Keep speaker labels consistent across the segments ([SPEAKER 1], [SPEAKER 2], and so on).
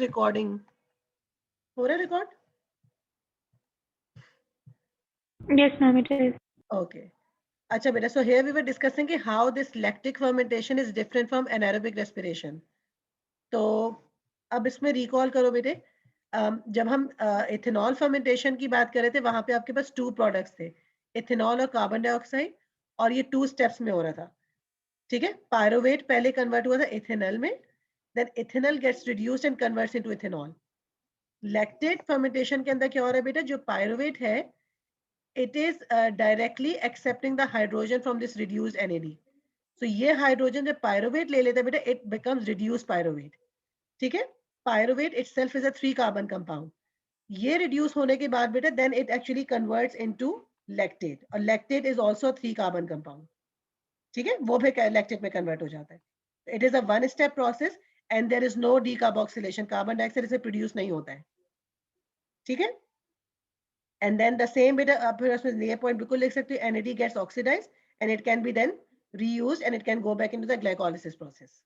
[SPEAKER 1] recording हो रहा है record?
[SPEAKER 2] Yes, ma'am, it is.
[SPEAKER 1] Okay. अच्छा बेटा, so here we were discussing कि how this lactic fermentation is different from anaerobic respiration. तो अब इसमें recall करो बेटे, जब हम इथेनॉल फर्मेंटेशन की बात कर रहे थे वहां पे आपके पास 2 प्रोडक्ट्स थे, इथेनॉल और कार्बन डाइऑक्साइड, और ये 2 स्टेप्स में हो रहा था. ठीक है, पायरोवेट पहले कन्वर्ट हुआ था इथेनॉल में, then ethanol gets reduced and converts into ethanol. Lactate fermentation के अंदर क्या हो रहा है बेटा, जो पायरोवेट है it is directly accepting the hydrogen from this reduced NAD. So ये हाइड्रोजन जब पायरोवेट ले लेता है बेटा, it becomes reduced pyruvate. ठीक है, pyruvate itself is a 3 carbon compound. ये reduce होने के बाद बेटा then it actually converts into lactate, और lactate is also a 3 carbon compound. ठीक है, वो फिर lactate में convert हो जाता है. It is a one step process and there is no decarboxylation. Carbon dioxide इसे प्रोड्यूस नहीं होता है. ठीक है, and then the same beta फिर उसमें ये point बिल्कुल लिख सकते हो, NAD gets oxidized and it can be then reused and it can go back into the glycolysis process.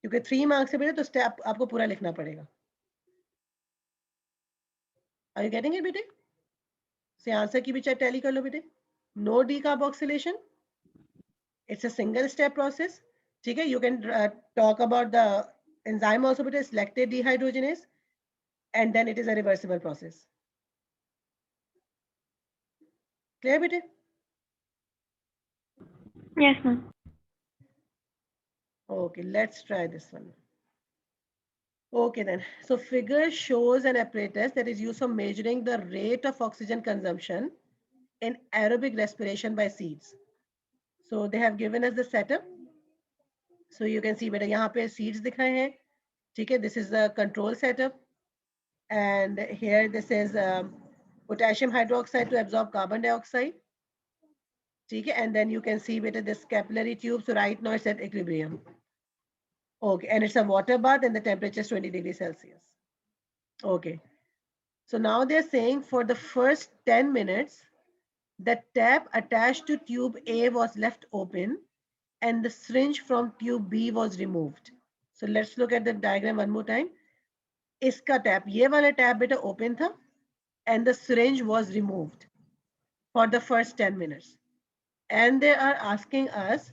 [SPEAKER 1] क्योंकि 3 मार्क्स से बेटा तो स्टेप आपको पूरा लिखना पड़ेगा. Are you getting it बेटे? से आंसर की भी चेक टैली कर लो बेटे. No decarboxylation, it's a single step process. ठीक है, you can talk about the enzyme also बेटे, it's lactate dehydrogenase, and then it is a reversible process. Clear बेटे?
[SPEAKER 2] Yes, ma'am.
[SPEAKER 1] Okay, let's try this one. Okay then, so figure shows an apparatus that is used for measuring the rate of oxygen consumption in aerobic respiration by seeds. So they have given us the setup. So you can see बेटा यहाँ पे seeds दिखाए हैं. ठीक है, this is the control setup, and here this is potassium hydroxide to absorb carbon dioxide. ठीक है, and then you can see बेटा this capillary tube. So right now it's at equilibrium. Okay, and it's a water bath and the temperature is 20 degrees Celsius. Okay. So now they're saying for the first 10 minutes, the tap attached to tube A was left open and the syringe from tube B was removed. So let's look at the diagram one more time. Iska tap, ye wala tap beta open tha and the syringe was removed for the first 10 minutes. And they are asking us,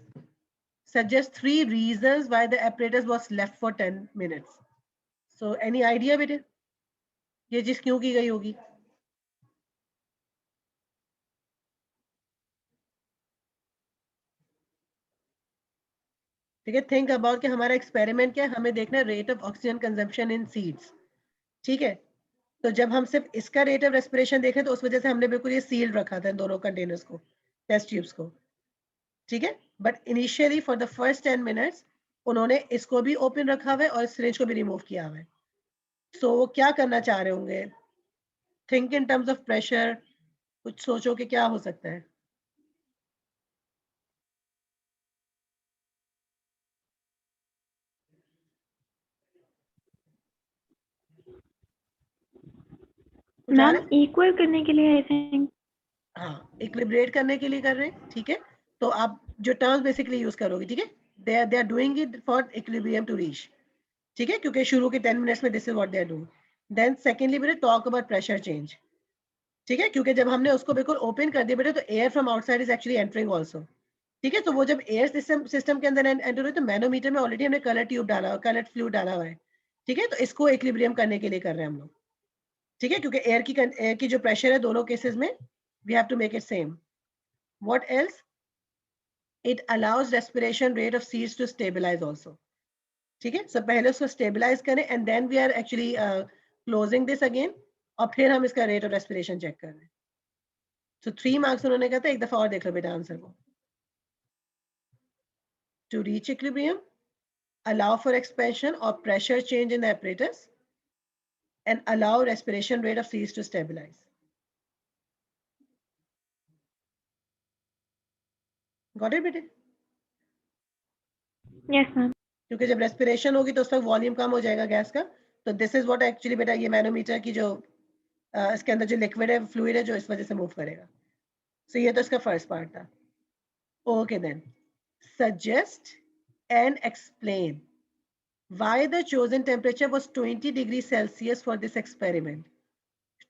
[SPEAKER 1] suggest 3 reasons why the apparatus was left for 10 minutes. So any idea beta? ये चीज क्यों की गई होगी? ठीक है, think about कि हमारा एक्सपेरिमेंट क्या है, हमें देखना है rate of oxygen consumption in seeds. ठीक है, तो जब हम सिर्फ इसका रेट ऑफ रेस्पिरेशन देखें तो उस वजह से हमने बिल्कुल ये सील्ड रखा था दोनों कंटेनर्स को, टेस्ट ट्यूब्स को. ठीक है, but initially for the first 10 minutes उन्होंने इसको भी ओपन रखा हुआ है और सिरिंज को भी रिमूव किया हुआ है. सो वो क्या करना चाह रहे होंगे? Think in terms of pressure, कुछ सोचो कि क्या हो सकता है.
[SPEAKER 2] मैम इक्वल करने के लिए आई थिंक.
[SPEAKER 1] हाँ, इक्विलिब्रेट करने के लिए कर रहे हैं. ठीक है, तो आप जो टर्म्स बेसिकली यूज करोगे, ठीक है, they are doing it for equilibrium to reach. ठीक है, क्योंकि शुरू के 10 मिनट्स में this is what they are doing. Then secondly बेटा टॉक अबाउट प्रेशर चेंज. ठीक है, क्योंकि जब हमने उसको बिल्कुल ओपन कर दिया बेटा तो air from outside is actually entering also. ठीक है, तो वो जब एयर सिस्टम के अंदर एंटर हुई तो मैनोमीटर में ऑलरेडी हमने कलर ट्यूब डाला, कलर फ्लूइड डाला हुआ है. ठीक है, तो इसको इक्विलिब्रियम करने के लिए कर रहे हैं हम लोग. ठीक है, क्योंकि एयर की जो प्रेशर है दोनों केसेस में we have to make it same. What else? It allows respiration rate of seeds to stabilise also. ठीक है, सो पहले उसको स्टेबलाइज करें and then we are actually closing this again, और फिर हम इसका रेट ऑफ रेस्पिरेशन चेक कर रहे हैं. सो 3 मार्क्स उन्होंने कहा था, एक दफा और देख लो बेटा आंसर को. To reach equilibrium, allow for expansion or pressure change in the apparatus, and allow respiration rate of seeds to stabilize. Got it बेटे?
[SPEAKER 2] Yes ma'am.
[SPEAKER 1] क्योंकि जब रेस्पिरेशन होगी तो उस वक्त वॉल्यूम कम हो जाएगा गैस का. तो दिस इज व्हाट एक्चुअली बेटा ये मैनोमीटर की जो इसके अंदर जो लिक्विड है, फ्लूइड है, जो इस वजह से मूव करेगा. सो ये तो इसका फर्स्ट पार्ट था. Okay then, suggest and explain Why the chosen temperature was 20 degrees Celsius for this experiment?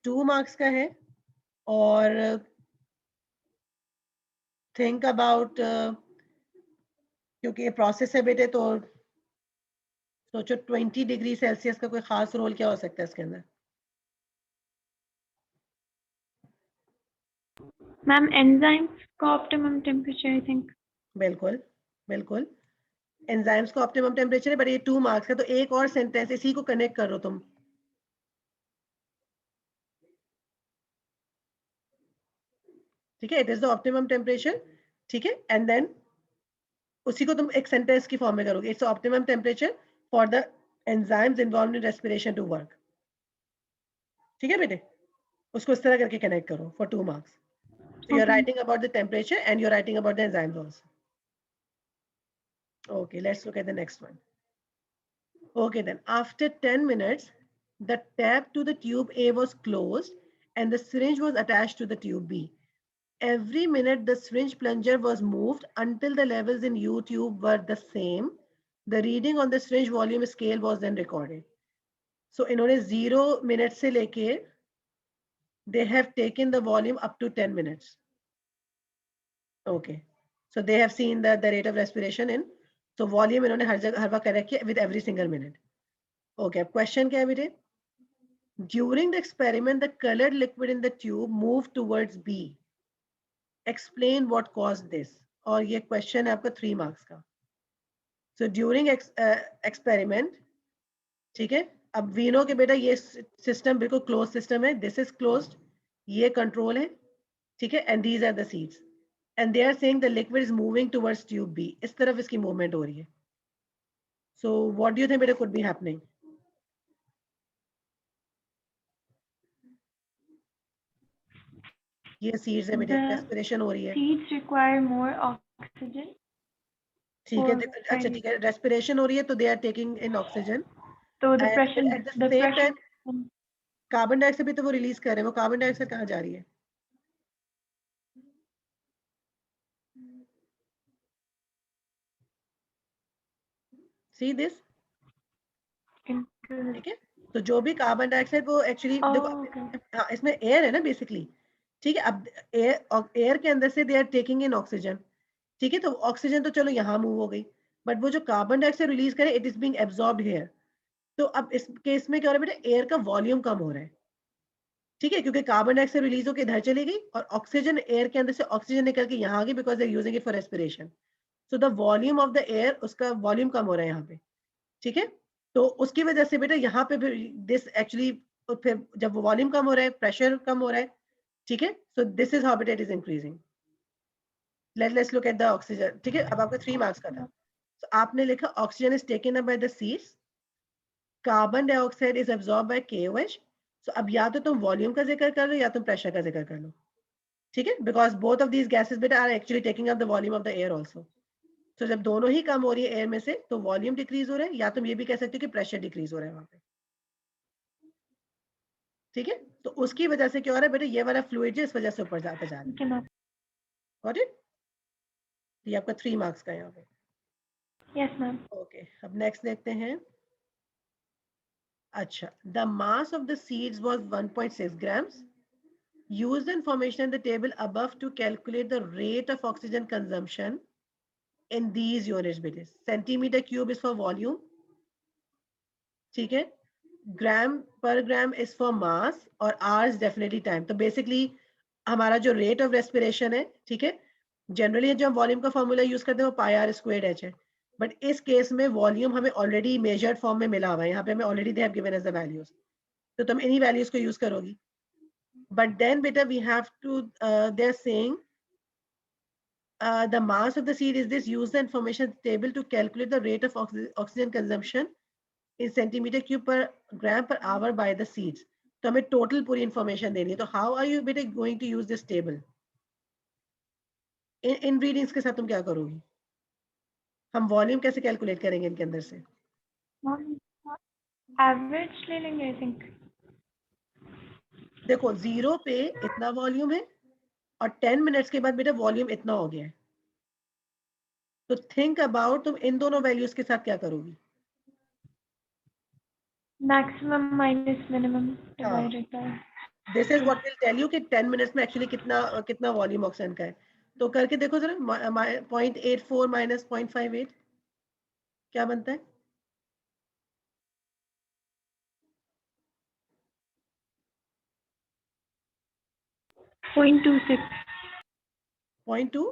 [SPEAKER 1] 2 marks का है. और think about क्योंकि ये प्रोसेस है बेटे, तो सोचो 20 डिग्री सेल्सियस का कोई खास रोल क्या हो सकता है इसके अंदर?
[SPEAKER 2] मैम एंजाइम्स का ऑप्टिमम टेम्परेचर आई थिंक.
[SPEAKER 1] बिल्कुल बिल्कुल, एंजाइम्स का ऑप्टिमम टेम्परेचर है, बट ये 2 मार्क्स है, तो एक और सेंटेंस इसी को कनेक्ट करो तुम. ठीक है, it is the optimum temperature. ठीक है, एंड देन उसी को तुम एक सेंटेंस की फॉर्म में करोगे. It's optimum temperature for the enzymes involved in respiration to work. ठीक है बेटे, उसको इस तरह करके कनेक्ट करो for 2 marks. So you're writing about the temperature and you're writing about the enzymes also. Okay, let's look at the next one. Okay, then after 10 minutes, the tap to the tube A was closed and the syringe was attached to the tube B. Every minute, the syringe plunger was moved until the levels in U tube were the same. The reading on the syringe volume scale was then recorded. So इन्होंने 0 minutes से लेके they have taken the volume up to 10 minutes. Okay, so they have seen the rate of respiration in, so volume इन्होंने हर जगह हर वक्त correct किया with every single minute. Okay, अब question क्या है बेटे? During the experiment, the colored liquid in the tube moved towards B. Explain what caused this. और ये question है आपका 3 marks का. So during experiment, ठीक है, अब we know कि बेटा ये system बिल्कुल closed system है. This is closed. ये control है, ठीक है, and these are the seeds. And they are saying the liquid is moving towards tube B. इस तरफ इसकी movement हो रही है. So what do you think बेटा could be happening? ये seeds है बेटा, respiration हो रही है.
[SPEAKER 2] Seeds require more oxygen.
[SPEAKER 1] ठीक है, अच्छा ठीक है, respiration हो रही है तो they are taking in oxygen.
[SPEAKER 2] So the
[SPEAKER 1] And
[SPEAKER 2] pressure,
[SPEAKER 1] at the same time, carbon dioxide भी तो वो रिलीज कर रहे हैं. वो कार्बन डाइऑक्साइड कहाँ जा रही है? See this? ठीक है, तो जो भी कार्बन डाइऑक्साइड वो एक्चुअली देखो, हाँ इसमें एयर है ना बेसिकली. ठीक है, अब एयर के अंदर से they are taking in oxygen. ठीक है, तो ऑक्सीजन तो चलो यहाँ मूव हो गई, बट वो जो कार्बन डाइऑक्साइड रिलीज करे it is being absorbed here. तो अब इस केस में क्या हो रहा है बेटा, एयर का वॉल्यूम कम हो रहा है. ठीक है, क्योंकि कार्बन डाइऑक्साइड रिलीज होकर इधर चली गई और ऑक्सीजन एयर के अंदर से ऑक्सीजन निकल के यहाँ आ गई because they are using it for respiration. So the volume of the air, उसका वॉल्यूम कम हो रहा है यहाँ पे. ठीक है, तो उसकी वजह से बेटा यहाँ पे फिर दिस एक्चुअली, फिर जब वॉल्यूम कम हो रहा है प्रेशर कम हो रहा है. ठीक है, so this is how it is increasing. Let's look at the oxygen. ठीक है, अब आपका 3 मार्क्स का था. तो आपने लिखा oxygen is taken up by the seeds, carbon dioxide is absorb by KOH. सो अब या तो तुम वॉल्यूम का जिक्र कर लो या तुम प्रेशर का जिक्र कर लो. ठीक है, because both of these gases बेटा are actually taking up the volume of the air also. तो जब दोनों ही कम हो रही है एयर में से तो वॉल्यूम डिक्रीज हो रहा है, या तुम ये भी कह सकते हो कि प्रेशर डिक्रीज हो रहा है वहां पे. ठीक है, तो उसकी वजह से क्या हो रहा है बेटा, ये वाला फ्लूइड इस वजह से ऊपर जाता जा रहा है. Got it? ये आपका 3 मार्क्स का यहाँ पे.
[SPEAKER 2] Yes ma'am.
[SPEAKER 1] ओके, अब नेक्स्ट देखते हैं. अच्छा, the mass of the seeds was 1.6 grams. Use the information in the table above to calculate the rate of oxygen consumption in these units बेटे. Centimetre cube is for volume. ठीक है, ग्राम पर gram is for mass और are is definitely time. तो basically हमारा जो rate of respiration है, ठीक है, जनरली जो हम वॉल्यूम का फॉर्मूला यूज करते हैं वो πr²h है, बट इस केस में वॉल्यूम हमें ऑलरेडी मेजर्ड फॉर्म में मिला हुआ है. यहाँ पे हमें already they have given us the values, तो तुम इन्हीं वैल्यूज को यूज करोगी. बट देन बेटा we have to, they are saying the mass of the seed is this. Use the information table to calculate the rate of oxygen consumption in centimeter cube per gram per hour by the seeds. तो हमें total पूरी information देनी है. तो how are you बेटा going to use this table? इन readings के साथ तुम क्या करोगी? हम वॉल्यूम कैसे कैलकुलेट करेंगे इनके अंदर से?
[SPEAKER 2] एवरेज ले लेंगे आई थिंक.
[SPEAKER 1] देखो 0 पे इतना वॉल्यूम है और 10 मिनट्स के बाद बेटा वॉल्यूम इतना हो गया है. तो थिंक अबाउट तुम इन दोनों वैल्यूज के साथ क्या करोगी?
[SPEAKER 2] maximum minus minimum divided by
[SPEAKER 1] this is what will tell you कि 10 मिनट्स में एक्चुअली कितना वॉल्यूम ऑक्सीजन का है। तो करके देखो जरा 0.84 माइनस 0.58 क्या बनता है?
[SPEAKER 2] 0.26
[SPEAKER 1] 0.2।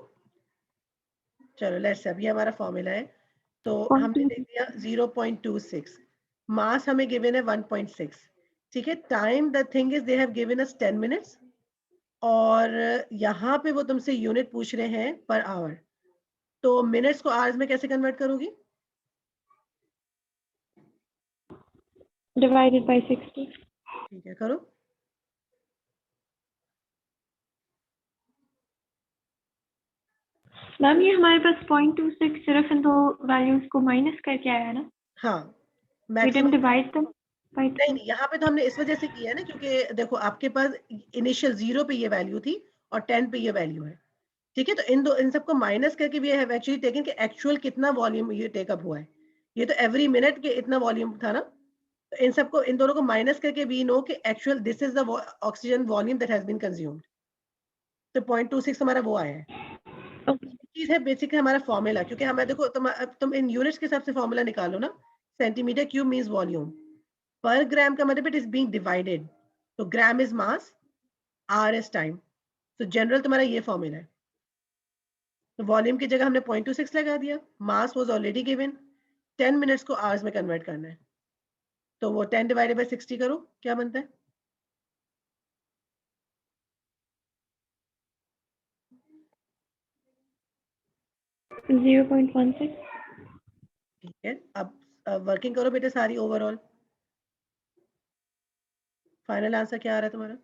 [SPEAKER 1] चलो लेट्स अब ये हमारा फॉर्मूला है। तो हमने लिख दिया 0.26। मास हमें गिवन है 1.6। ठीक है, time the thing is they have given us 10 minutes और यहाँ पे वो तुमसे यूनिट पूछ रहे हैं पर आवर। तो मिनट्स को आवर्स में कैसे कन्वर्ट करोगी?
[SPEAKER 2] divided by 60.
[SPEAKER 1] ठीक है, करो।
[SPEAKER 2] मैम ये हमारे पास 0.26 सिर्फ इन दो वैल्यूज को माइनस करके आया ना?
[SPEAKER 1] हाँ,
[SPEAKER 2] We
[SPEAKER 1] maximum
[SPEAKER 2] didn't divide them by
[SPEAKER 1] नहीं
[SPEAKER 2] 3.
[SPEAKER 1] यहाँ पे तो हमने इस वजह से किया है ना क्योंकि देखो आपके पास इनिशियल 0 पे ये वैल्यू थी और 10 पे ये वैल्यू है। ठीक है, तो इन सबको माइनस करके भी हैव एक्चुअली टेकन कि एक्चुअल कितना वॉल्यूम ये टेकअप हुआ है। ये तो एवरी मिनट के इतना वॉल्यूम था ना, तो इन सबको इन दोनों को माइनस करके वी नो कि actual this is the oxygen volume that has been consumed. तो 0.26 हमारा वो आया है। चीज है बेसिक हमारा फॉर्मूला, क्योंकि हमें देखो तुम इन यूनिट्स के हिसाब से फॉर्मूला निकालो ना। सेंटीमीटर क्यूब मींस वॉल्यूम, पर ग्राम का मतलब इट इज बीइंग डिवाइडेड। तो gram is mass, R is time. तो जनरल तुम्हारा ये फॉर्मूला है। तो वॉल्यूम की जगह हमने 0.26 लगा दिया, mass was already given, 10 minutes को आवर्स में कन्वर्ट करना है। तो वो 10 डिवाइडेड बाय 60 करो, क्या बनता है?
[SPEAKER 2] .16.
[SPEAKER 1] ठीक है, अब वर्किंग करो बेटे सारी ओवरऑल। फाइनल आंसर क्या आ रहा है तुम्हारा?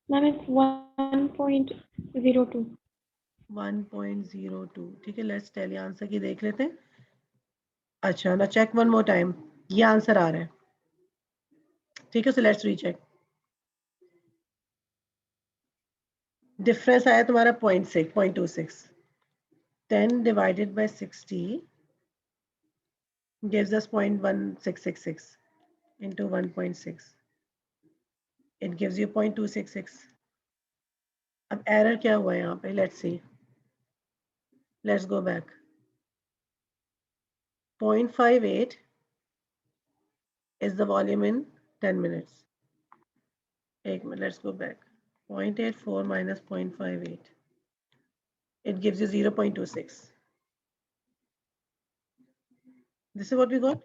[SPEAKER 2] Ma'am, it's 1.02.
[SPEAKER 1] 1.02। ठीक है, लेट्स टेल आंसर की देख लेते हैं। अच्छा ना, चेक वन मोर टाइम, ये आंसर आ रहा है। ठीक है, सो लेट्स रीचेक। डिफरेंस आया तुम्हारा 0.26। 10 divided by 60 gives us 0.1666 into 1.6. It gives you 0.266. अब एरर क्या हुआ है यहाँ पे? Let's see, let's go back. 0.58 is the volume in 10 minutes. एक minute, let's go back. 0.84 minus 0.58. It gives you 0.26. This is what we got.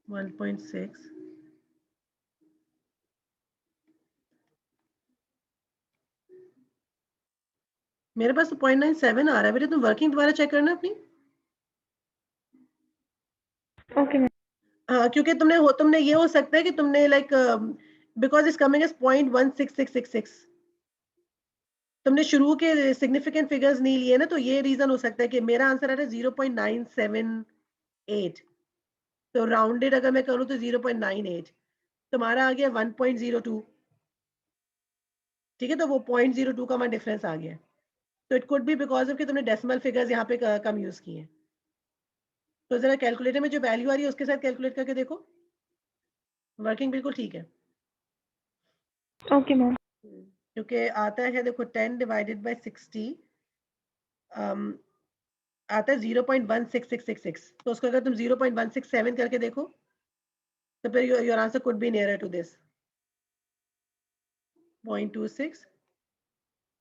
[SPEAKER 1] 1.6. मेरे पास तो 0.97 आ रहा है बेटे, तुम वर्किंग दोबारा चेक करना अपनी।
[SPEAKER 2] Okay, ma'am.
[SPEAKER 1] हाँ, क्योंकि तुमने ये हो सकता है कि तुमने like because is coming as 0.16666, तुमने शुरू के सिग्निफिकेंट फिगर्स नहीं लिए ना, तो ये रीजन हो सकता है कि मेरा आंसर आ रहा है 0.978। तो राउंडेड अगर मैं करूँ तो 0.98, तुम्हारा आ गया 1.02। ठीक है, तो वो 0.02 का वहाँ डिफरेंस आ गया। तो it could be because of कि तुमने डेसिमल फिगर्स यहाँ पे कम यूज किए हैं। तो जरा कैलकुलेटर में जो वैल्यू आ रही है उसके साथ कैलकुलेट करके देखो, वर्किंग बिल्कुल ठीक है।
[SPEAKER 2] Okay, ma'am.
[SPEAKER 1] क्योंकि आता है देखो 10 डिवाइडेड बाय 60 आता है 0.16666। तो उसको अगर तुम 0.167 करके देखो तो फिर your answer could be nearer to this. 0.26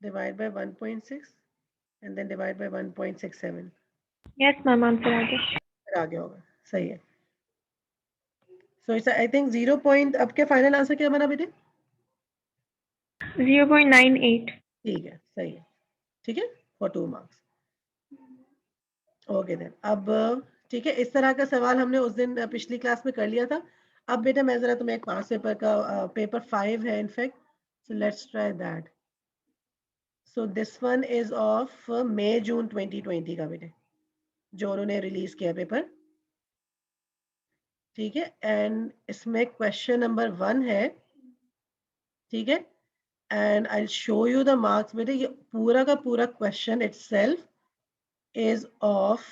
[SPEAKER 1] divide by 1.6 and then divide by 1.67।
[SPEAKER 2] Yes, ma'am. Answer आ गया.
[SPEAKER 1] आ गया होगा, सही है। So it's I think 0. अब क्या फाइनल आंसर क्या बना बेटे?
[SPEAKER 2] 0.98.
[SPEAKER 1] ठीक है, सही है। ठीक है, फॉर 2 मार्क्स। ओके देन, अब ठीक है, इस तरह का सवाल हमने उस दिन पिछली क्लास में कर लिया था। अब बेटा मैं जरा तुम्हें एक पास पेपर का पेपर 5 है in fact, so let's try that. So this one is of May June 2020 का बेटे, जो उन्होंने रिलीज किया पेपर। ठीक है, एंड इसमें क्वेश्चन नंबर 1 है, ठीक है, and I show you the marks. बेटे ये पूरा का पूरा question itself is of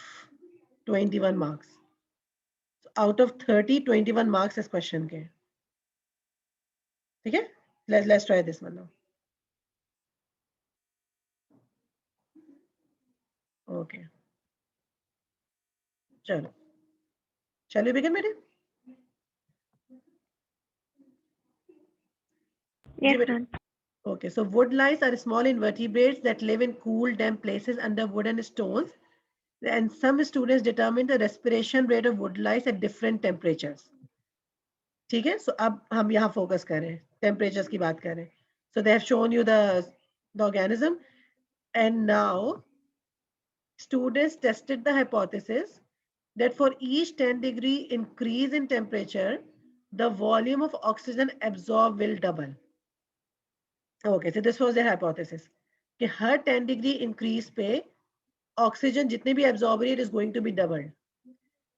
[SPEAKER 1] 21 marks. Out of 30, 21 marks इस क्वेश्चन के, ठीक है। Let's try this one now. Okay, चलो चलिए बिगिन बेटे। जी
[SPEAKER 2] Yes,
[SPEAKER 1] बेटे।
[SPEAKER 2] ma'am.
[SPEAKER 1] Okay, so wood lice are small invertebrates that live in cool, damp places under wood and stones. And some students determine the respiration rate of wood lice at different temperatures. ठीक है, so अब हम यहाँ focus कर रहे हैं, temperatures की बात कर रहे हैं. So they have shown you the organism, and now students tested the hypothesis that for each 10-degree increase in temperature, the volume of oxygen absorbed will double. Okay, so this was their hypothesis कि हर 10 degree increase पे oxygen जितने भी absorb रही है, it is going to be doubled.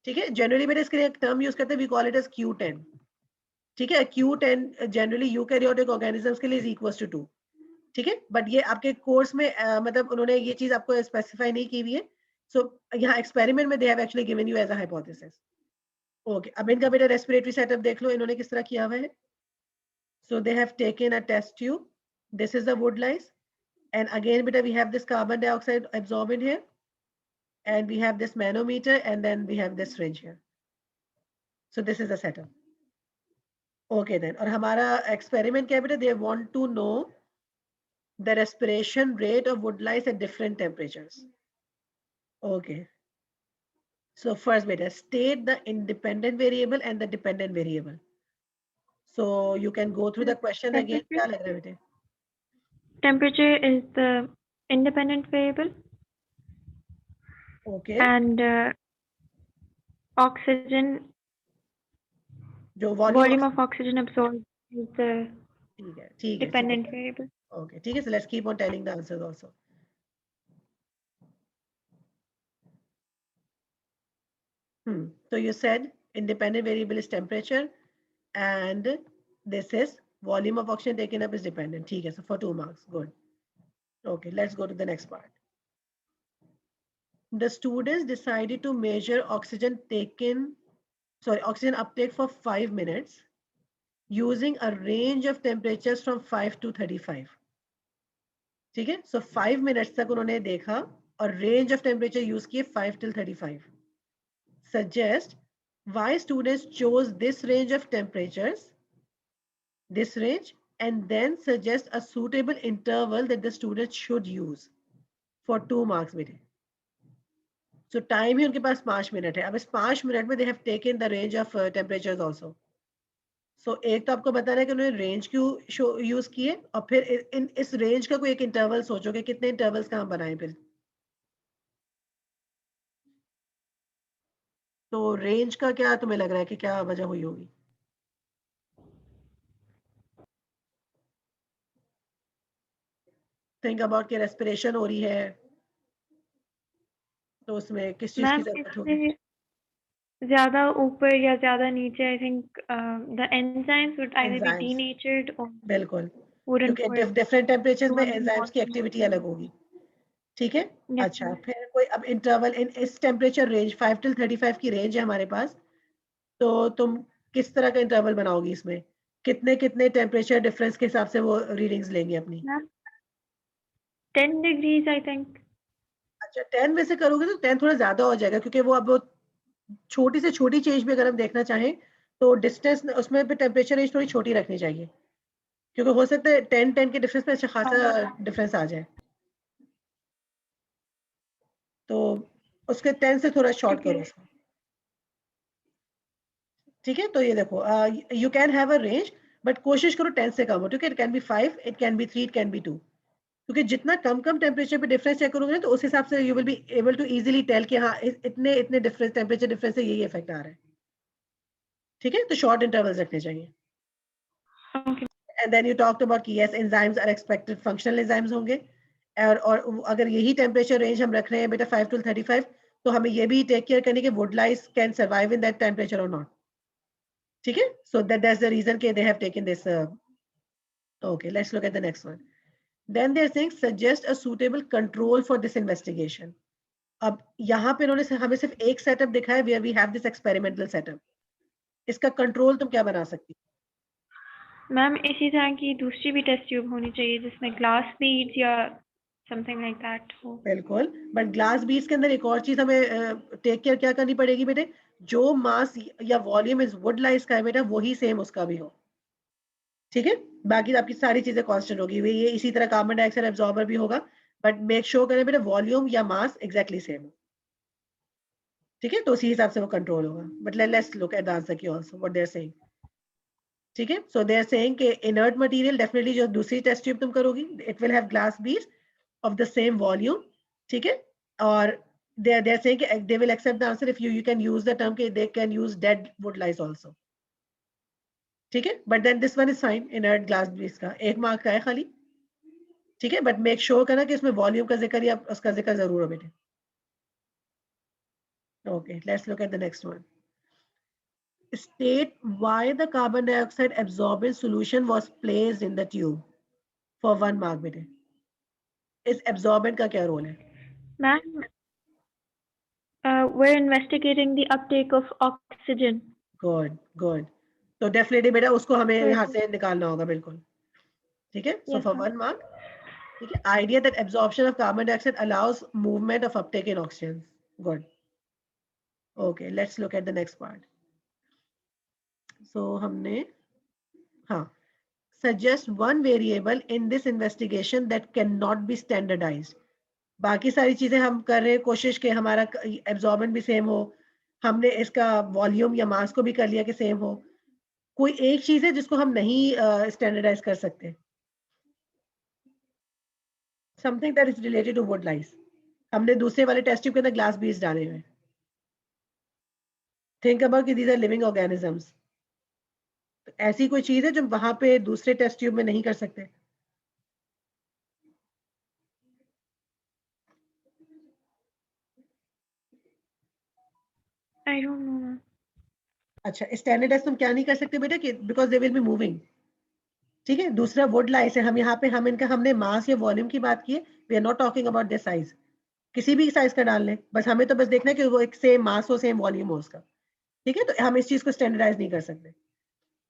[SPEAKER 1] ठीक है, generally मेरे इसके लिए एक टर्म यूज करते हैं, we call it as Q10। ठीक है, Q10 जनरली यूकैरियोटिक ऑर्गेनिजम्स के लिए इज इक्वल्स टू 2। ठीक है, बट ये आपके कोर्स में मतलब उन्होंने ये चीज आपको स्पेसिफाई नहीं की हुई है। सो यहाँ एक्सपेरिमेंट में they have actually given you as a hypothesis. Okay, अब इनका बेटा रेस्पिरेटरी सेटअप देख लो, इन्होंने किस तरह किया हुआ है। So they have taken a test tube, this is the wood lice, and again beta we have this carbon dioxide absorbent here, and we have this manometer, and then we have this syringe here. So this is the setup। okay then, और हमारा experiment क्या है बेटा, they want to know the respiration rate of wood lice at different temperatures। okay, so first beta state the independent variable and the dependent variable। so you can go through the question again। क्या लग रहा है बेटे?
[SPEAKER 2] Temperature is the independent variable,
[SPEAKER 1] okay,
[SPEAKER 2] and oxygen,
[SPEAKER 1] जो
[SPEAKER 2] volume of oxygen absorbed is the
[SPEAKER 1] ठीक है
[SPEAKER 2] dependent variable.
[SPEAKER 1] okay, ठीक है, so let's keep on telling the answers also। So you said independent variable is temperature, and this is volume of oxygen taken up is dependent. ठीक है, so for 2 marks, good। Okay, let's go to the next part। The students decided to measure oxygen uptake for 5 minutes using a range of temperatures from 5 to 35। ठीक है, so 5 minutes तक उन्होंने देखा और range of temperature use किए 5 till 35। Suggest why students chose this range of temperatures, this range, and then suggest a suitable interval that the students should use for 2 marks बेटे। So time ही उनके पास 5 minute है। अब इस 5 minute में they have taken the range of temperatures also। So एक तो आपको बताना है कि उन्होंने रेंज क्यों यूज किए, और फिर इस रेंज का कोई एक इंटरवल सोचोगे, कितने इंटरवल्स का हम बनाएं फिर। तो रेंज का क्या तुम्हें लग रहा है कि क्या वजह हुई होगी? थिंक अबाउट कि रेस्पिरेशन हो रही है, तो उसमें किस चीज की जरूरत होगी?
[SPEAKER 2] ज़्यादा ऊपर या ज़्यादा नीचे, I think the enzymes would either be
[SPEAKER 1] enzymes,
[SPEAKER 2] denatured or
[SPEAKER 1] बिल्कुल,
[SPEAKER 2] wouldn't
[SPEAKER 1] क्योंकि
[SPEAKER 2] work
[SPEAKER 1] डिफरेंट टेम्परेचर में
[SPEAKER 2] throughout the
[SPEAKER 1] एंजाइम्स की
[SPEAKER 2] morning.
[SPEAKER 1] एक्टिविटी अलग होगी। ठीक है,
[SPEAKER 2] Yes,
[SPEAKER 1] अच्छा,
[SPEAKER 2] ma'am.
[SPEAKER 1] फिर कोई अब इंटरवल इन इस टेम्परेचर रेंज 5 till 35 की रेंज है हमारे पास, तो तुम किस तरह का इंटरवल बनाओगी इसमें? कितने कितने टेम्परेचर डिफरेंस के हिसाब से वो रीडिंग्स लेंगे अपनी?
[SPEAKER 2] Ma'am, 10 degrees, I think.
[SPEAKER 1] अच्छा, 10 में से करोगे तो 10 थोड़ा ज्यादा हो जाएगा, क्योंकि वो छोटी से छोटी चेंज भी अगर हम देखना चाहें तो डिस्टेंस उसमें भी टेम्परेचर रेंज थोड़ी छोटी रखनी चाहिए, क्योंकि हो सकता है 10 के डिफरेंस में अच्छा खासा डिफरेंस आ जाए, तो उसके 10 से थोड़ा शॉर्ट करो उसको। ठीक है, तो ये देखो, you can have a range, but कोशिश करो 10 से कम हो। ठीक है, it can be 5, it can be 3, it can be 2, क्योंकि जितना कम कम टेम्परेचर पे डिफरेंस चेक करोगे ना, तो उस हिसाब से you will be able to easily tell कि हाँ इतने इतने डिफरेंस टेम्परेचर डिफरेंस से यही इफेक्ट आ रहा है। ठीक है, तो शॉर्ट इंटरवल्स रखने चाहिए।
[SPEAKER 2] Okay.
[SPEAKER 1] And then you talked about कि yes enzymes are expected functional enzymes होंगे, और अगर यही टेम्परेचर रेंज हम रख रहे हैं बेटा 5 to 35, तो हमें ये भी टेक केयर करनी कि wood lice can survive in that temperature और नॉट। ठीक है, so that's the reason कि they have taken this. Okay, let's look at the next one. Then they're saying suggest a suitable control for this investigation. अब यहाँ पे इन्होंने हमें सिर्फ एक सेटअप दिखा है where we have this experimental setup. इसका कंट्रोल तुम क्या बना सकती हो?
[SPEAKER 2] मैम इसी तरह की दूसरी भी टेस्ट ट्यूब होनी चाहिए जिसमें ग्लास बीड्स या समथिंग लाइक दैट हो।
[SPEAKER 1] बिल्कुल, बट ग्लास बीड्स के अंदर एक और चीज हमें टेक केयर क्या करनी पड़ेगी बेटे, जो मास या वॉल्यूम इस वुड लाइस का है बेटा वही सेम उसका भी हो। ठीक है, बाकी आपकी सारी चीजें कांस्टेंट होगी, ये इसी तरह कार्बन डाइऑक्साइड एब्जॉर्बर भी होगा, बट मेक श्योर करें बेटा वॉल्यूम या मास एग्जैक्टली सेम हो। ठीक है, तो उसी हिसाब से वो कंट्रोल होगा। But let's look at the answer key also what they are saying. ठीक है, सो दे आर सेइंग कि इनर्ट मटेरियल डेफिनेटली जो दूसरी टेस्ट ट्यूब तुम करोगी it will have glass beads of the same volume. ठीक है, और they are saying they will accept the answer if you can use the term they can use dead wood lice also. ठीक है, but then this one is fine, inert glass beads का 1 mark का है खाली। ठीक है, but make sure करना कि इसमें वॉल्यूम का जिक्र या उसका जिक्र जरूर हो बेटे। Okay, let's look at the next one. State why the carbon dioxide absorbent solution was placed in the tube for 1 mark बेटे। इस absorbent का क्या रोल है?
[SPEAKER 2] Ma'am we're investigating the uptake of oxygen.
[SPEAKER 1] Good good, तो definitely बेटा उसको हमें
[SPEAKER 2] So
[SPEAKER 1] यहाँ से निकालना होगा बिल्कुल। ठीक है, so
[SPEAKER 2] yes
[SPEAKER 1] for
[SPEAKER 2] ma'am.
[SPEAKER 1] 1 mark, ठीक है, idea that absorption of carbon dioxide allows movement of uptake in oxygen. Good. Okay, let's look at the next part. So हमने हाँ suggest one variable in this investigation that cannot be standardized. बाकी सारी चीजें हम कर रहे हैं कोशिश के हमारा एब्जॉर्बेंट भी सेम हो, हमने इसका वॉल्यूम या मास को भी कर लिया कि सेम हो, कोई एक चीज है जिसको हम नहीं स्टैंडर्डाइज कर सकते। Something that is related to wood lice. हमने दूसरे वाले टेस्ट ट्यूब के अंदर ग्लास बीड्स डाले हुए। थिंक अबाउट कि दीज आर लिविंग ऑर्गेनिजम्स। तो ऐसी कोई चीज है जो वहां पे दूसरे टेस्ट ट्यूब में नहीं कर सकते।
[SPEAKER 2] I don't know ma'am.
[SPEAKER 1] अच्छा, स्टैंडर्डाइज तुम क्या नहीं कर सकते बेटा कि because they will be moving. ठीक है, दूसरा वुड लाइस है, हम यहाँ पे हम इनका हमने मास या वॉल्यूम की बात की है, we are not talking about this size. किसी भी साइज का डाल लें, बस हमें तो बस देखना है कि वो एक सेम मास हो सेम वॉल्यूम हो उसका। ठीक है, तो हम इस चीज को स्टैंडर्डाइज नहीं कर सकते।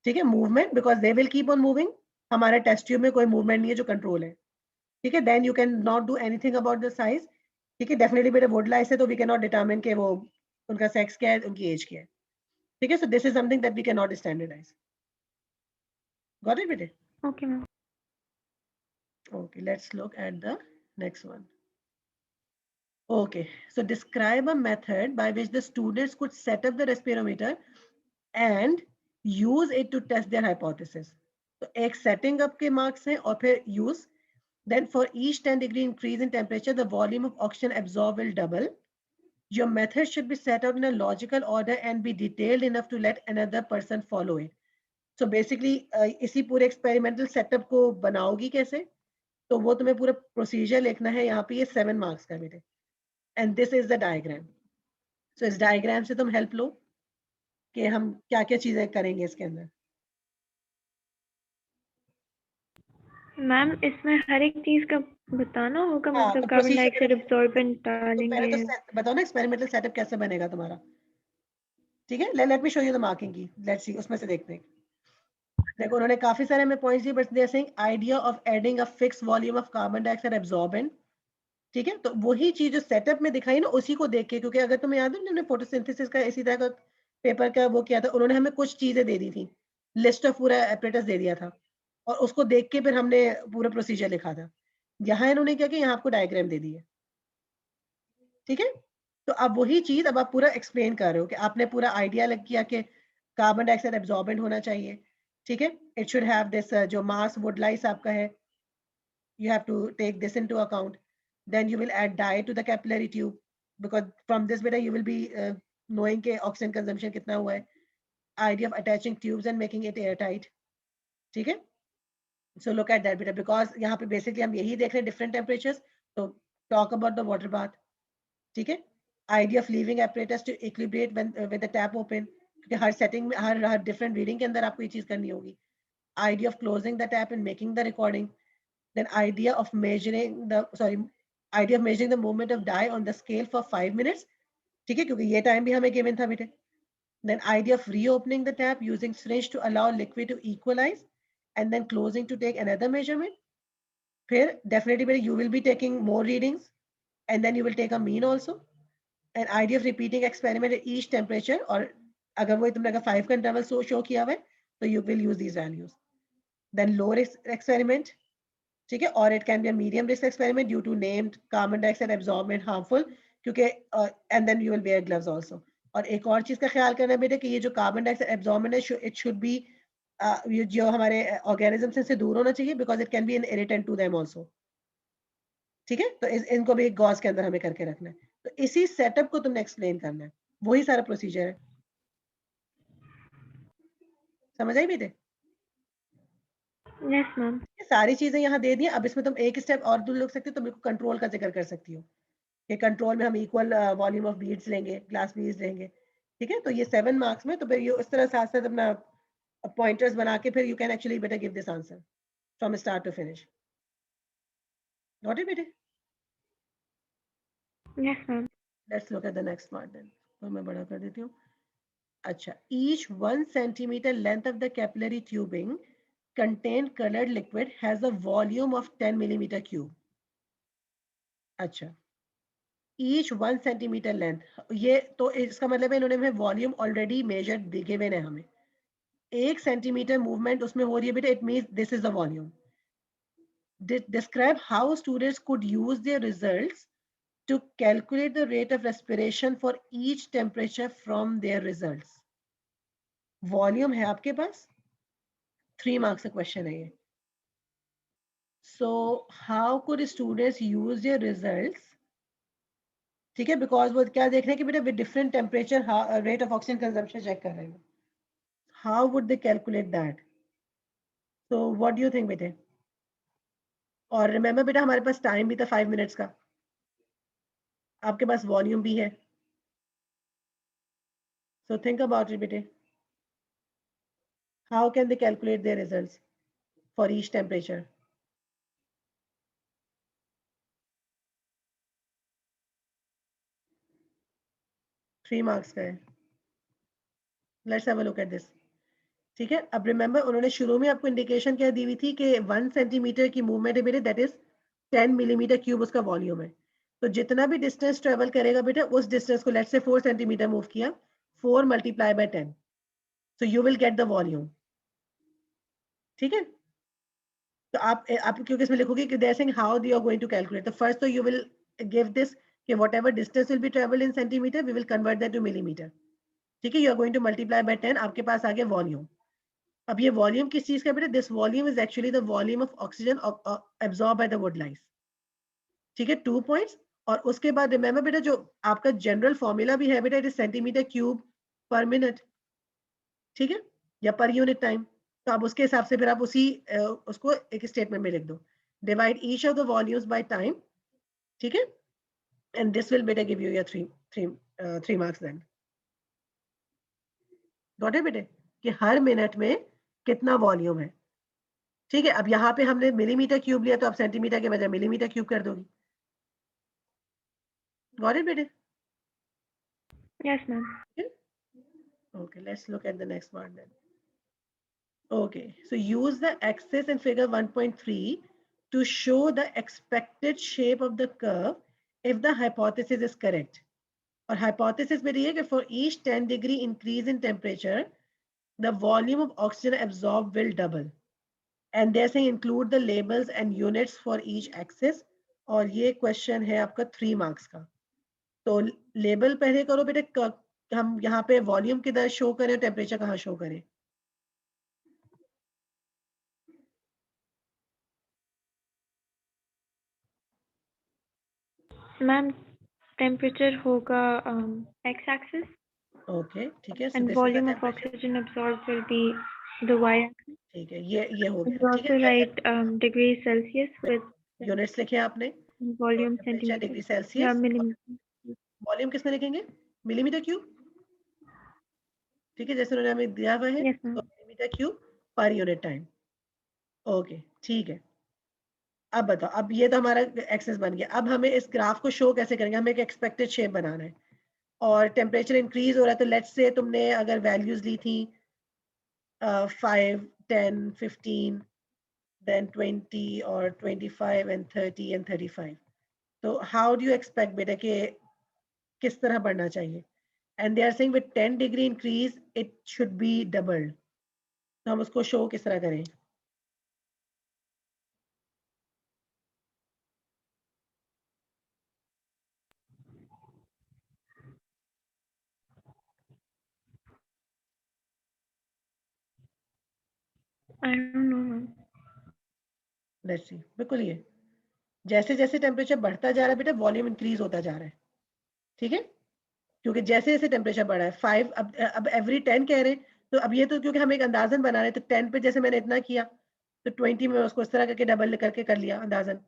[SPEAKER 1] ठीक है, movement because they will keep on moving, हमारे टेस्ट ट्यूब में कोई मूवमेंट नहीं है जो कंट्रोल है। ठीक है, then you can not do anything about the size. ठीक है, डेफिनेटली बेटा वुड लाइस है तो वी कैन नॉट डिटरमिन के वो उनका सेक्स क्या है, उनकी एज क्या है। ठीक है, so this is something that we can not standardise. Got it बेटे?
[SPEAKER 2] Okay ma'am.
[SPEAKER 1] Okay, let's look at the next one. Okay, so describe a method by which the students could set up the respirometer and use it to test their hypothesis. So एक setting up के marks हैं और फिर use. Then for each 10-degree increase in temperature, the volume of oxygen absorbed will double. Your method should be set out in a logical order and be detailed enough to let another person follow it. So basically इसी पूरे experimental setup को बनाओगी कैसे? तो वो तुम्हें पूरा procedure लिखना है यहाँ पे, ये 7 मार्क्स का बेटे। And this is the diagram. सो इस डायग्राम से तुम हेल्प लो कि हम क्या क्या चीजें करेंगे इसके अंदर।
[SPEAKER 2] मैम इसमें हर एक चीज का बताना होगा,
[SPEAKER 1] हाँ,
[SPEAKER 2] मतलब
[SPEAKER 1] तो
[SPEAKER 2] कार्बन
[SPEAKER 1] प्रोसीजर
[SPEAKER 2] डाइऑक्साइड एब्जॉर्बेंट
[SPEAKER 1] तो पहले
[SPEAKER 2] डालेंगे।
[SPEAKER 1] तो बताओ ना एक्सपेरिमेंटल सेटअप कैसे बनेगा तुम्हारा। ठीक है, let me show you the marking की, लेट्स सी उसमें से देखते हैं। देखो उन्होंने काफी सारे हमें पॉइंट्स दिए, but they are saying idea of adding a fix volume of carbon dioxide absorbent. ठीक है, तो वही चीज जो सेटअप में दिखाई ना उसी को देख के, क्योंकि अगर तुम्हें याद है उन्होंने फोटोसिंथेसिस का इसी तरह का पेपर का वो किया था, उन्होंने हमें कुछ चीजें दे दी थी, लिस्ट ऑफ पूरा एपरेटस दे दिया था और उसको देख के फिर हमने पूरा प्रोसीजर लिखा था। यहाँ इन्होंने क्या किया, यहाँ आपको डायग्राम दे दी है। ठीक है, तो अब वही चीज अब आप पूरा एक्सप्लेन कर रहे हो कि आपने पूरा आइडिया लग किया कि कार्बन डाइऑक्साइड एब्जॉर्बेंट होना चाहिए। ठीक है, इट शुड हैव दिस जो मास वुड लाइस आपका है, you have to take this into account. Then you will add dye to the capillary tube because from this beta you will be knowing के oxygen consumption कितना हुआ है, idea of attaching tubes and making it airtight. ठीक है, so look at that beta because यहाँ पे basically हम यही देख रहे हैं different temperatures, so talk about the water bath. ठीक है, idea of leaving apparatus to equilibrate when with the tap open. क्योंकि हर सेटिंग में हर डिफरेंट रीडिंग के अंदर आपको ये चीज करनी होगी. Idea of closing the tap and making the recording. Then idea of measuring the movement of dye on the scale for 5 minutes. ठीक है, क्योंकि ये टाइम भी हमें गिवन था बेटे. Then idea of reopening the tap using syringe to allow liquid to equalize, and then closing to take another measurement. फिर definitely you will be taking more readings, and then you will take a mean also. An idea of repeating experiment at each temperature, और अगर वो तुमने अगर 5 का interval show किया हुआ है तो you will use these values. Then low risk experiment, ठीक है, और it can be a medium risk experiment due to named carbon dioxide absorbent harmful, क्योंकि and then you will wear gloves also. और एक और चीज का ख्याल करना बेटे कि ये जो कार्बन डाइऑक्साइड एब्जॉर्बेंट है इट शुड बी ये जो हमारे ऑर्गेनिज्म से दूर होना चाहिए, because it can be an irritant to them also. ठीक है, तो इनको भी एक गॉज के अंदर हमें करके रखना है. तो इसी सेटअप को तुमने एक्सप्लेन करना है, वही सारा प्रोसीजर है. समझ आई बेटे?
[SPEAKER 2] Yes ma'am.
[SPEAKER 1] सारी चीजें यहाँ दे दी. अब इसमें तुम एक स्टेप और दूर लोग सकते हो, तुम इसको कंट्रोल का जिक्र कर सकती हो कि कंट्रोल में हम इक्वल वॉल्यूम ऑफ बीड्स लेंगे, ग्लास बीड्स लेंगे. ठीक है, तो ये 7 मार्क्स में, तो फिर ये इस तरह साथ साथ अपना पॉइंटर्स बना के फिर you can actually better give this answer from start to finish. Got it बेटे?
[SPEAKER 2] Yes ma'am.
[SPEAKER 1] Let's look at the next part then. तो मैं बड़ा कर देती हूँ. अच्छा, each 1 centimeter length of the capillary tubing contained colored liquid has a volume of 10 millimeter cube. अच्छा, each 1 centimeter length, ये तो इसका मतलब है इन्होंने हमें वॉल्यूम ऑलरेडी मेजर्ड गिवन है हमें. 1 सेंटीमीटर मूवमेंट उसमें हो रही है बेटा, it means this is the volume. Describe how students could use their results to calculate the rate of respiration for each temperature from their results. Volume है आपके पास, 3 marks का क्वेश्चन है ये. So how could students use their results? ठीक है, because वो क्या देख रहे हैं कि बेटा with different temperature rate of oxygen consumption check कर रहे हैं. How would they calculate that? So what do you think बेटे? और रिमेंबर बेटा हमारे पास टाइम भी था 5 मिनट्स का, आपके पास वॉल्यूम भी है. सो थिंक अबाउट इट बेटे. How can they calculate their results for each temperature? Three marks का है. Let's have a look at this. ठीक है, अब रिमेंबर उन्होंने शुरू में आपको इंडिकेशन क्या दी हुई थी कि 1 सेंटीमीटर की मूवमेंट है बेटे, दैट इज 10 मिलीमीटर क्यूब उसका वॉल्यूम है. तो जितना भी डिस्टेंस ट्रेवल करेगा बेटा, उस डिस्टेंस को लेट्स से 4 सेंटीमीटर मूव किया, 4 multiply by 10, so you will get the volume. ठीक है, तो आप क्योंकि इसमें लिखोगे कि they are saying how they are going to calculate. तो फर्स्ट तो यू विल गिव दिस कि whatever distance will be travelled in centimetre we will convert that to millimetre. ठीक है, you are going to multiply by 10, आपके पास आ गया volume. अब ये volume किस चीज का बेटा? This volume is actually the volume of oxygen absorb by the wood lice. ठीक है, 2 पॉइंट्स. और उसके बाद रिमेंबर बेटा जो आपका जनरल फॉर्मूला भी है बेटा, इट इज सेंटीमीटर क्यूब पर मिनट. ठीक है, या पर यूनिट टाइम. तो आप उसके हिसाब से फिर आप उसी उसको एक स्टेटमेंट में लिख दो. Divide each of the volumes by time. ठीक है, एंड दिस विल बेटा give you your 3 marks then. Got it बेटे? कि हर मिनट में कितना वॉल्यूम है. ठीक है, अब यहाँ पे हमने मिलीमीटर क्यूब लिया तो आप सेंटीमीटर के बजाय मिलीमीटर क्यूब कर दोगी. गॉट इट बेटे?
[SPEAKER 2] Yes ma'am.
[SPEAKER 1] Okay, let's look at the next one then. Okay, so use the axis in figure 1.3 to show the expected shape of the curve if the hypothesis is correct. और hypothesis में है कि for each 10-degree increase in temperature, the volume of oxygen absorbed will double. And they're saying include the labels and units for each axis. और ये question है आपका 3 marks का. तो लेबल पहले करो बेटे, हम यहाँ पे वॉल्यूम किधर शो करें, टेम्परेचर कहाँ शो करें?
[SPEAKER 2] मैम टेम्परेचर होगा x axis
[SPEAKER 1] ओके, ठीक है.
[SPEAKER 2] and volume of oxygen absorbed will be the y axis.
[SPEAKER 1] ठीक है, ये हो
[SPEAKER 2] You
[SPEAKER 1] गया. ठीक
[SPEAKER 2] also
[SPEAKER 1] है,
[SPEAKER 2] write degrees Celsius with
[SPEAKER 1] units लिखे आपने.
[SPEAKER 2] volume
[SPEAKER 1] temperature
[SPEAKER 2] centimeter.
[SPEAKER 1] Degree
[SPEAKER 2] Yeah,
[SPEAKER 1] Celsius.
[SPEAKER 2] millimeter.
[SPEAKER 1] Volume किसमें लिखेंगे? Millimetre cube. ठीक है, जैसे उन्होंने हमें दिया हुआ है,
[SPEAKER 2] Yes, ma'am.
[SPEAKER 1] Millimetre cube per unit time. Okay, ठीक है। अब बताओ, अब ये तो हमारा एक्सेस बन गया। अब हमें इस ग्राफ को शो कैसे करेंगे? हमें एक एक्सपेक्टेड शेप बनाना है और टेम्परेचर इंक्रीज हो रहा है, तो लेट्स से तुमने अगर वैल्यूज ली थी 5, 10, 15, then 20 or 25 and 30 and 35. So how do you expect बेटा कि किस तरह बढ़ना चाहिए? And they are saying with 10 degree increase it should be doubled. तो हम उसको शो किस तरह करें?
[SPEAKER 2] I don't know, ma'am.
[SPEAKER 1] Let's see, बिल्कुल ये जैसे जैसे टेम्परेचर बढ़ता जा रहा है बेटा वॉल्यूम इंक्रीज होता जा रहा है, ठीक है? क्योंकि जैसे जैसे टेम्परेचर बढ़ा है 5, अब एवरी 10 कह रहे हैं, तो अब ये तो क्योंकि हम एक अंदाजन बना रहे हैं, तो 10 पे जैसे मैंने इतना किया तो 20 में उसको इस तरह करके डबल करके कर लिया अंदाजन,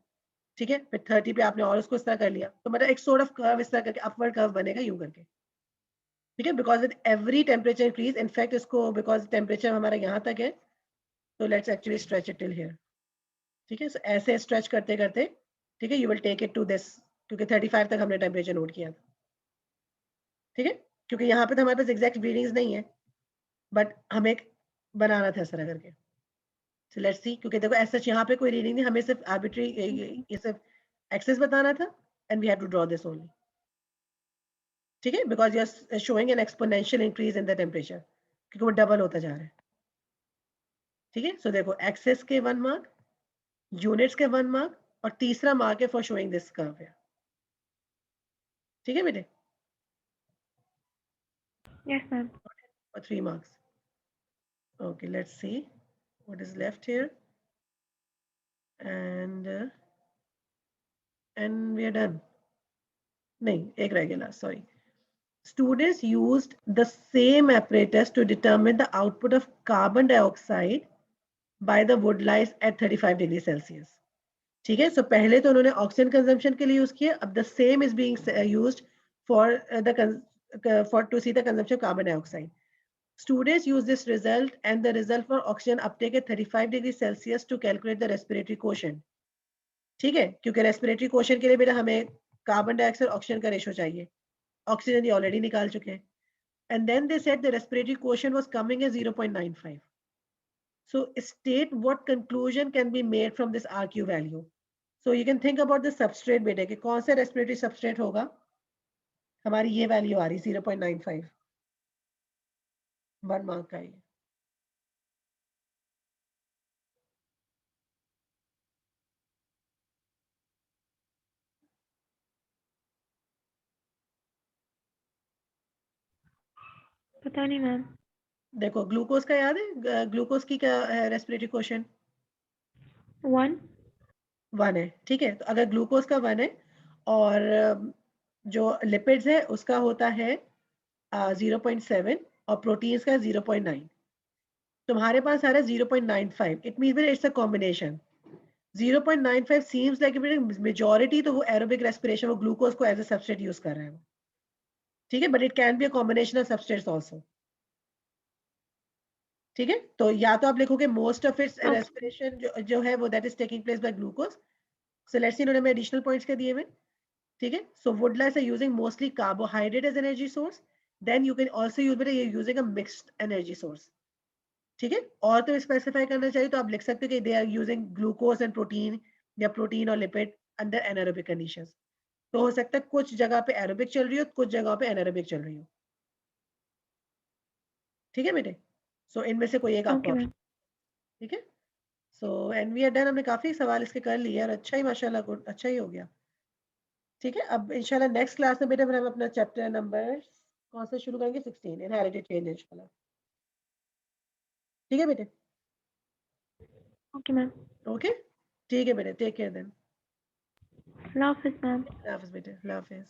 [SPEAKER 1] ठीक है? फिर 30 पे आपने और उसको इस तरह कर लिया, तो मतलब एक सॉर्ट ऑफ कर्व इस तरह करके अपवर्ड कर्व बनेगा यूं करके, ठीक है? Because with every temperature increase, in fact इसको बिकॉज टेम्परेचर हमारा यहाँ तक है, तो let's actually stretch it till here, ठीक है? So, ऐसे स्ट्रेच करते करते, ठीक है, you will take it to this, क्योंकि 35 तक हमने टेम्परेचर नोट किया था, ठीक है? क्योंकि यहाँ पे तो हमारे पास एग्जैक्ट रीडिंग्स नहीं है, बट हमें एक बनाना था इस तरह करके। सो लेट्स सी, क्योंकि देखो ऐसा यहाँ पे कोई रीडिंग नहीं, हमें सिर्फ आर्बिट्री ये सिर्फ एक्सेस बताना था, and we have to draw this only, ठीक है? Because you are showing an exponential increase in the temperature, क्योंकि वो डबल होता जा रहा है, ठीक है? सो देखो एक्सेस के 1 मार्क, यूनिट्स के 1 मार्क, और तीसरा मार्क है फॉर शोइंग दिस कर्व है, ठीक है बेटे?
[SPEAKER 2] Yes, ma'am.
[SPEAKER 1] For 3 marks. Okay, let's see what is left here, and we are done. नहीं, एक रह गया, sorry. Students used the same apparatus to determine the output of carbon dioxide by the wood lice at 35 degrees Celsius. ठीक है? So पहले तो उन्होंने oxygen consumption के लिए यूज किया, अब the same is being used for to see the consumption of carbon dioxide. Students use this result and the result for oxygen uptake at 35 degrees Celsius to calculate the respiratory quotient. ठीक है? क्योंकि respiratory quotient के लिए बेटा हमें carbon dioxide oxygen का ratio चाहिए, oxygen ये ऑलरेडी निकाल चुके हैं, and then they said the respiratory quotient was coming as 0.95. So state what conclusion can be made from this RQ value. So you can think about the substrate बेटे कि कौन सा respiratory substrate होगा, हमारी ये वैल्यू आ रही 0.95, 1 mark का ये।
[SPEAKER 2] पता नहीं, ma'am.
[SPEAKER 1] देखो ग्लूकोज का याद है, ग्लूकोज की क्या है रेस्पिरेटरी क्वोशिएंट?
[SPEAKER 2] 1.
[SPEAKER 1] 1 है, ठीक है? तो अगर ग्लूकोज का 1 है और जो लिपिड्स है उसका होता है 0.7 और प्रोटीन्स का 0.9, तुम्हारे पास आ रहा है 0.95, it means it's a combination. 0.95 seems like majority, तो वो एरोबिक रेस्पिरेशन, वो ग्लूकोज को एज अ सबस्ट्रेट यूज कर रहा है, ठीक है? But it can be a combination of substrates also, ठीक है? तो या तो आप लिखोगे most of its
[SPEAKER 2] Okay.
[SPEAKER 1] Respiration जो है वो that is taking place by glucose. So let's see, इन्होंने एडिशनल पॉइंट्स क्या दिए हुए, ठीक है? So woodlice are using mostly carbohydrate as energy source. Then you can also use, but you're using a mixed energy source. ठीक है? और तो स्पेसिफाई करना चाहिए तो आप लिख सकते हो कि they are using glucose and protein, या प्रोटीन और लिपिड अंडर एनारोबिक कंडीशंस। तो हो सकता है कुछ जगह पे एरोबिक चल रही हो, कुछ जगह पे एनारोबिक चल रही हो, ठीक है बेटे? सो इनमें से कोई एक आपका
[SPEAKER 2] Okay,
[SPEAKER 1] ऑप्शन,
[SPEAKER 2] ma'am.
[SPEAKER 1] ठीक है? So and we are done, हमने काफी सवाल इसके कर लिए और अच्छा ही माशाल्लाह गुड, अच्छा ही हो गया, ठीक है? अब इंशाल्लाह नेक्स्ट क्लास में बेटा फिर हम अपना चैप्टर नंबर कौन सा शुरू करेंगे, 16 इनहेरिटेड चेंज इंशाल्लाह, ठीक है बेटे?
[SPEAKER 2] Okay, ma'am.
[SPEAKER 1] ओके, ठीक है बेटे, take care then.
[SPEAKER 2] Love it, ma'am.
[SPEAKER 1] अल्लाह हाफिज बेटे, अल्लाह हाफिज।